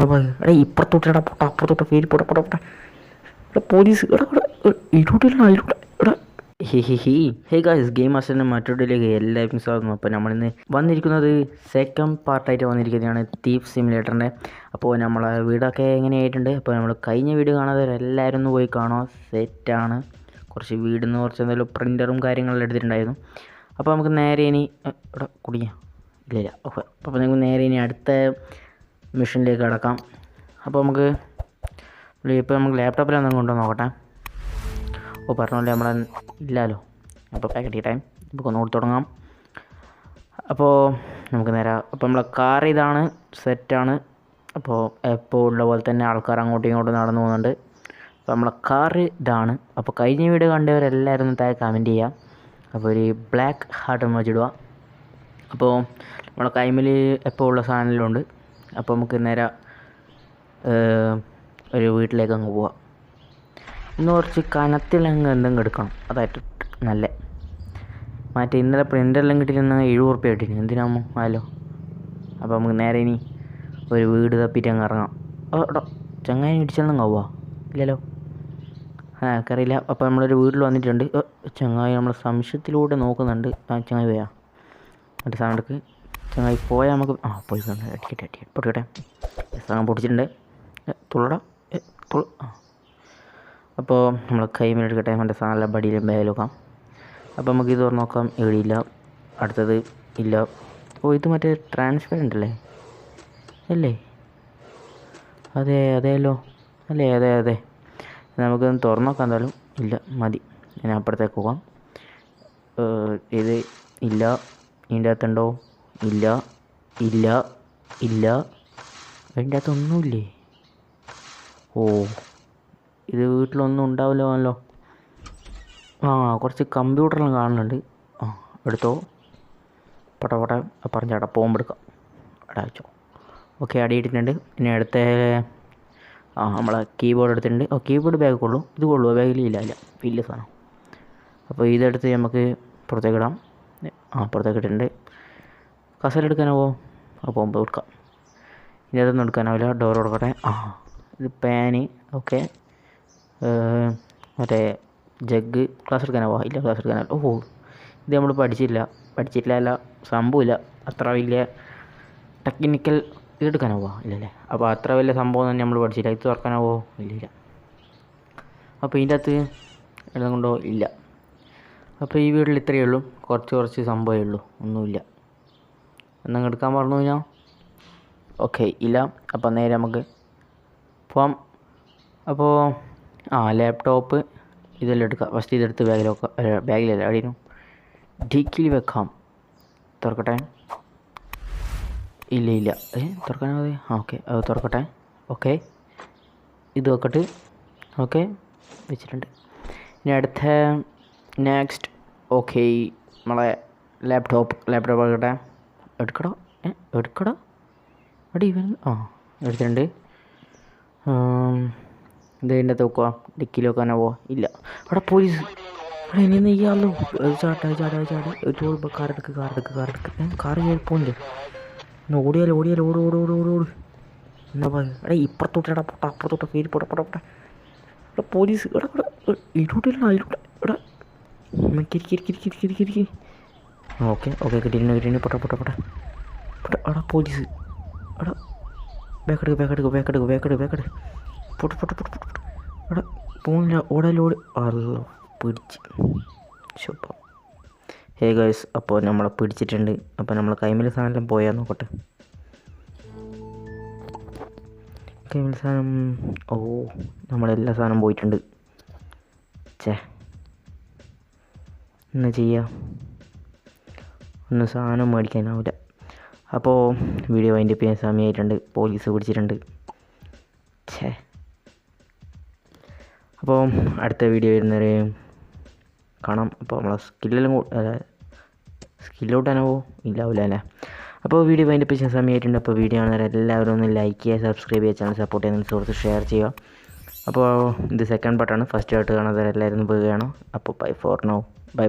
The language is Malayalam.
എടാ ഇപ്പുറത്തോട്ടെടാ പൊട്ട അപ്പുറത്തോട്ട് പേര് പൊട്ട പൊട്ട പൊട്ട എടാ പോലീസ് എടാ എടാ ഇടോട്ടില്ല ഇടോട്ടെ എടാ ഹേ ഗായ്സ് ഗെയിം മാസ്റ്ററിൻ്റെ മറ്റൊടിലേക്ക് എല്ലാവർക്കും സ്വാഗതം. അപ്പോൾ നമ്മളിന്ന് വന്നിരിക്കുന്നത് സെക്കൻഡ് പാർട്ടായിട്ട് വന്നിരിക്കുന്നതാണ് തീഫ് സിമുലേറ്ററിൻ്റെ. അപ്പോൾ നമ്മളെ വീടൊക്കെ എങ്ങനെയായിട്ടുണ്ട്, അപ്പോൾ നമ്മൾ കഴിഞ്ഞ വീഡിയോ കാണാതെ എല്ലാവരും ഒന്ന് പോയി കാണുക. സെറ്റാണ്. കുറച്ച് വീടിന്ന് കുറച്ച് എന്തെങ്കിലും പ്രിൻ്ററും കാര്യങ്ങളെല്ലാം എടുത്തിട്ടുണ്ടായിരുന്നു. അപ്പോൾ നമുക്ക് നേരെ ഇനി ഇവിടെ കുടിക്കാം ഇല്ല ഓക്കെ. അപ്പോൾ നമുക്ക് നേരെ ഇനി അടുത്ത മിഷനിലേക്ക് കിടക്കാം. അപ്പോൾ നമുക്ക് ലാപ്ടോപ്പിൽ എന്തെങ്കിലും കൊണ്ടുവന്ന് നോക്കട്ടെ. ഓ പറഞ്ഞോല്ലേ നമ്മളെ ഇല്ലല്ലോ. അപ്പോൾ പാക്കറ്റ് ടൈം നമുക്ക് ഒന്നുകൂടി തുടങ്ങാം. അപ്പോൾ നമുക്ക് നേരെ അപ്പോൾ നമ്മളെ കാർ ഇതാണ്, സെറ്റാണ്. അപ്പോൾ എപ്പോൾ ഉള്ള പോലെ തന്നെ ആൾക്കാർ അങ്ങോട്ടും ഇങ്ങോട്ടും നടന്നു പോകുന്നുണ്ട്. അപ്പോൾ നമ്മളെ കാർ ഇതാണ്. അപ്പോൾ കഴിഞ്ഞ വീഡിയോ കണ്ടവരെല്ലാവരും താഴെ കമൻറ്റ് ചെയ്യാം. അപ്പോൾ ഒരു ബ്ലാക്ക് ഹാർട്ട് വെച്ചിടുക. അപ്പോൾ നമ്മളെ കൈമിൽ എപ്പോൾ ഉള്ള സാധനങ്ങളുണ്ട്. അപ്പോൾ നമുക്ക് നേരെ ഒരു വീട്ടിലേക്ക് അങ്ങ് പോവാം. ഇന്ന് കുറച്ച് കനത്തിലങ്ങ് എന്തെങ്കിലും എടുക്കണം, അതായിട്ട് നല്ല മറ്റേ ഇന്നലെ പ്രിൻ്ററെല്ലാം കിട്ടിയിരുന്ന 70 ഉറുപ്പ്യ കിട്ടിയിരുന്നു. എന്തിനാമോ ആയാലോ. അപ്പോൾ നമുക്ക് നേരെ ഇനി ഒരു വീട് തപ്പിയിട്ട് അങ്ങ് ഇറങ്ങാം. എടാ ചങ്ങായി ഇടിച്ചെല്ലാം പോവാ ഇല്ലല്ലോ, എനിക്കറിയില്ല. അപ്പോൾ നമ്മളൊരു വീട്ടിൽ വന്നിട്ടുണ്ട്. ചങ്ങായി നമ്മൾ സംശയത്തിലൂടെ നോക്കുന്നുണ്ട്. ചങ്ങായി പോയാ മറ്റേ സാധനക്ക് ചങ്ങായി പോയാൽ നമുക്ക് പോയി അടിക്കട്ടെ പൊട്ടിക്കട്ടെ. സാധനം പൊട്ടിച്ചിട്ടുണ്ട്. തുള്ളടാ അപ്പോൾ നമ്മൾ കൈമേലെടുക്കട്ടെ. മറ്റേ സാധനം ബടിയിലും ബാഗിലും നോക്കാം. അപ്പോൾ നമുക്ക് ഇത് തുറന്ന് നോക്കാം. എവിടെയില്ല. അടുത്തത് ഇല്ല. ഓ ഇത് മറ്റേ ട്രാൻസ്പെറൻ്റ് അല്ലേ അല്ലേ? അതെയല്ലോ അല്ലേ? അതെ നമുക്കൊന്ന് തുറന്ന് നോക്കാം. എന്തായാലും ഇല്ല, മതി. ഞാൻ അപ്പുറത്തേക്ക് പോകാം. ഇത് ഇല്ല. ഇതിൻ്റെ അകത്തുണ്ടോ? ഇല്ല. അതിൻ്റെ അകത്തൊന്നുമില്ലേ? ഓ ഇത് വീട്ടിലൊന്നും ഉണ്ടാവില്ലല്ലോ. കുറച്ച് കമ്പ്യൂട്ടറെല്ലാം കാണുന്നുണ്ട്. എടുത്തോ പട പറഞ്ഞാടാ പോകുമ്പോഴെടുക്കാം. അടച്ചോ. ഓക്കെ അടിയിട്ടിട്ടുണ്ട്. ഇനി അടുത്ത നമ്മളെ കീബോർഡ് എടുത്തിട്ടുണ്ട്. കീബോർഡ് ബാഗ് കൊള്ളും. ഇത് കൊള്ളുമോ? ബാഗിൽ ഇല്ല വലിയ സാധനം. അപ്പോൾ ഇതെടുത്ത് നമുക്ക് പുറത്തേക്ക് ഇടാം. പുറത്തേക്ക് ഇട്ടിട്ടുണ്ട്. കസലെടുക്കാനാവോ? പോകുമ്പോൾ എടുക്കാം. ഇനി അതൊന്നും എടുക്കാനാവില്ല. ഡോർ കൊടുക്കട്ടെ. ഇത് പാന്. ഓക്കെ മറ്റേ ജഗ്. ക്ലാസ് എടുക്കാനാവോ? ഇല്ല ക്ലാസ് എടുക്കാനാവില്ല. ഇത് നമ്മൾ പഠിച്ചിട്ടില്ല സംഭവമില്ല. അത്ര വലിയ ടെക്നിക്കൽ ഇത് എടുക്കാനാവോ? ഇല്ലല്ലേ. അപ്പോൾ അത്ര വലിയ സംഭവം തന്നെ നമ്മൾ പഠിച്ചില്ല. ഇത് തുറക്കാനാവോ? ഇല്ല. അപ്പോൾ ഇതിൻ്റെ അകത്ത് എഴുതാൻ കൊണ്ടോ? ഇല്ല. അപ്പോൾ ഈ വീട്ടിൽ ഇത്രയേ ഉള്ളൂ. കുറച്ച് സംഭവമേ ഉള്ളൂ, ഒന്നുമില്ല. എന്നങ്ങ് എടുക്കാൻ പറഞ്ഞു കഴിഞ്ഞാൽ ഓക്കെ ഇല്ല. അപ്പോൾ നേരെ നമുക്ക് പോവാം. അപ്പോൾ ലാപ്ടോപ്പ് ഇതെല്ലാം എടുക്കാം. ഫസ്റ്റ് ഇതെടുത്ത് ബാഗിലല്ല അടിയും ഡിക്കിൽ വെക്കാം. തുറക്കട്ടെ. ഇല്ല തുറക്കാനാവേ? ഓക്കെ അത് തുറക്കട്ടെ. ഓക്കെ ഇത് വെക്കട്ടെ. ഓക്കെ വെച്ചിട്ടുണ്ട്. ഇനി അടുത്ത നെക്സ്റ്റ്. ഓക്കെ നമ്മളെ ലാപ്ടോപ്പ് എടുക്കട്ടെ. എടുക്കടോ അടി എടുത്തിട്ടുണ്ട്. ഇതിൻ്റെ അകത്ത് വെക്കുക. ഡിക്കിൽ വെക്കാനാവോ? ഇല്ല. അവിടെ പോലീസ്. ഇനി നെയ്യാലോ. ചാടി കാറെടുക്ക്. കാറ് കയറി പോകുന്നില്ലേ? ഓടിയാലോ ഓട്. എന്താ പറയുക? ഇപ്പുറത്തോട്ടെടാ പൊട്ട അപ്പുറത്തോട്ട് പേര് പൊട്ട എടാ പോലീസ്. ഇടോട്ടില്ല എടാ കിരിക്കിരിക്കിരിക്കിരിക്കിരിക്കിരിക്കി. ഓക്കെ കിട്ടിയിരുന്നു. പൊട്ട എടാ പോലീസ്. എടാ ബാക്കെടുക്ക്. പൊട്ട് എടാ പോകുന്നില്ല. ഓടലോട് പിടിച്ച് ശുഭം. ഹേ ഗൈസ് അപ്പോൾ നമ്മളെ പിടിച്ചിട്ടുണ്ട്. അപ്പോൾ നമ്മൾ കൈമേൽ സാധനം പോയാൽ നോക്കട്ടെ. കൈമേൽ സാധനം നമ്മളെല്ലാ സാധനം പോയിട്ടുണ്ട്. എന്നാ ചെയ്യുക? ഒന്നും സാധനം മേടിക്കാനാവില്ല. അപ്പോൾ വീഡിയോ അതിൻ്റെ ചെയ്യാൻ സമയമായിട്ടുണ്ട്. പോലീസ് പിടിച്ചിട്ടുണ്ട്. അപ്പോൾ അടുത്ത വീഡിയോ വരുന്നവരെ കാണാം. അപ്പോൾ നമ്മളെ സ്കില്ലോട്ടാനാവോ? ഇല്ലാവില്ല അല്ലേ? അപ്പോൾ വീഡിയോ അതിൻ്റെ ചെയ്യാൻ സമയമായിട്ടുണ്ട്. അപ്പോൾ വീഡിയോ കാണുന്നവരെല്ലാവരും ഒന്ന് ലൈക്ക് ചെയ്യുക, സബ്സ്ക്രൈബ് ചെയ്യുക, ചാനൽ സപ്പോർട്ട് ചെയ്യുന്ന സുഹൃത്ത് ഷെയർ ചെയ്യുക. അപ്പോൾ ഇത് സെക്കൻഡ് പാർട്ടാണ്. ഫസ്റ്റ് ആയിട്ട് കാണുന്നവരെല്ലാവരും പോവുകയാണ്. അപ്പോൾ ബൈ ഫോർ നൗ. ബൈ